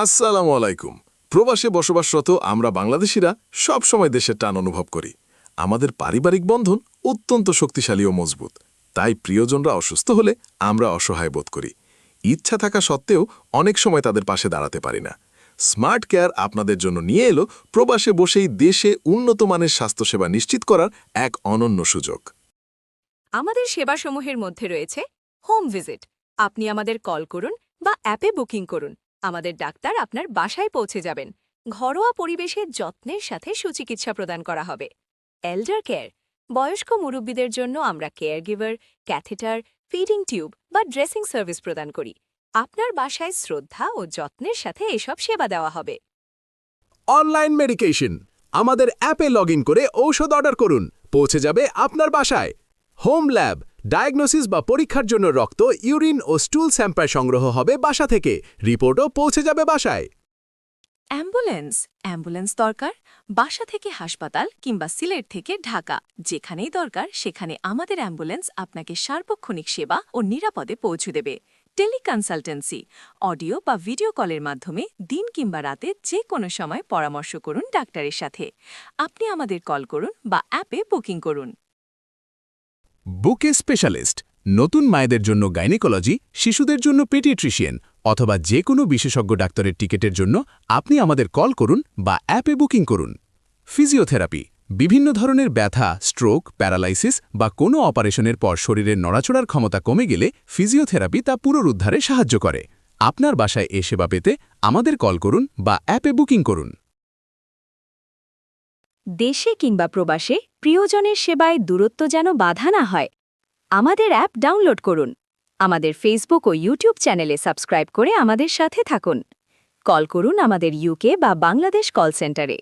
আসসালামু আলাইকুম। প্রবাসে বসবাসরত আমরা বাংলাদেশিরা সব সময় দেশের টান অনুভব করি। আমাদের পারিবারিক বন্ধন অত্যন্ত শক্তিশালী ও মজবুত। তাই প্রিয়জনরা অসুস্থ হলে আমরা অসহায় বোধ করি। ইচ্ছা থাকা সত্ত্বেও অনেক সময় তাদের পাশে দাঁড়াতে পারি না। স্মার্ট কেয়ার আপনাদের জন্য নিয়ে এলো প্রবাসে বসেই দেশে উন্নত মানের স্বাস্থ্যসেবা নিশ্চিত করার এক অনন্য সুযোগ। আমাদের সেবাসমূহের মধ্যে রয়েছে হোম ভিজিট। আপনি আমাদের কল করুন বা অ্যাপে বুকিং করুন। আমাদের ডাক্তার আপনার বাসায় পৌঁছে যাবেন। ঘরোয়া পরিবেশে যত্নের সাথে সুচিকিৎসা প্রদান করা হবে। এল্ডার কেয়ার, বয়স্ক মুরব্বীদের জন্য আমরা care giver, catheter, feeding tube বা ড্রেসিং সার্ভিস প্রদান করি। আপনার বাসায় শ্রদ্ধা ও যত্নের সাথে এসব সেবা দেওয়া হবে। অনলাইন মেডিকেশন, আমাদের অ্যাপে লগ করে ঔষধ অর্ডার করুন, পৌঁছে যাবে আপনার বাসায়। হোম ল্যাব, ডায়াগনোসিস বা পরীক্ষার জন্য রক্ত, ইউরিন ও স্টুল স্যাম্পল সংগ্রহ হবে বাসা থেকে, রিপোর্টও পৌঁছে যাবে বাসায়। অ্যাম্বুলেন্স দরকার? বাসা থেকে হাসপাতাল কিংবা সিলেট থেকে ঢাকা, যেখানেই দরকার সেখানে আমাদের অ্যাম্বুলেন্স আপনাকে সার্বক্ষণিক সেবা ও নিরাপদে পৌঁছে দেবে। টেলিকনসালটেন্সি, অডিও বা ভিডিও কলের মাধ্যমে দিন কিংবা রাতে যে কোনো সময় পরামর্শ করুন ডাক্তারের সাথে। আপনি আমাদের কল করুন বা অ্যাপে বুকিং করুন। বুকে স্পেশালিস্ট, নতুন মায়েদের জন্য গাইনিকোলজি, শিশুদের জন্য পেডিয়াট্রিশিয়ান অথবা যে কোনো বিশেষজ্ঞ ডাক্তারের টিকেটের জন্য আপনি আমাদের কল করুন বা অ্যাপে বুকিং করুন। ফিজিওথেরাপি, বিভিন্ন ধরনের ব্যথা, স্ট্রোক, প্যারালাইসিস বা কোনো অপারেশনের পর শরীরের নড়াচড়ার ক্ষমতা কমে গেলে ফিজিওথেরাপি তা পুনরুদ্ধারে সাহায্য করে। আপনার বাসায় এ সেবা পেতে আমাদের কল করুন বা অ্যাপে বুকিং করুন। দেশে কিংবা প্রবাসে প্রিয়জনের সেবায় দূরত্ব যেন বাধা না হয়, আমাদের অ্যাপ ডাউনলোড করুন। আমাদের ফেসবুক ও ইউটিউব চ্যানেলে সাবস্ক্রাইব করে আমাদের সাথে থাকুন। কল করুন আমাদের ইউকে বা বাংলাদেশ কল সেন্টারে।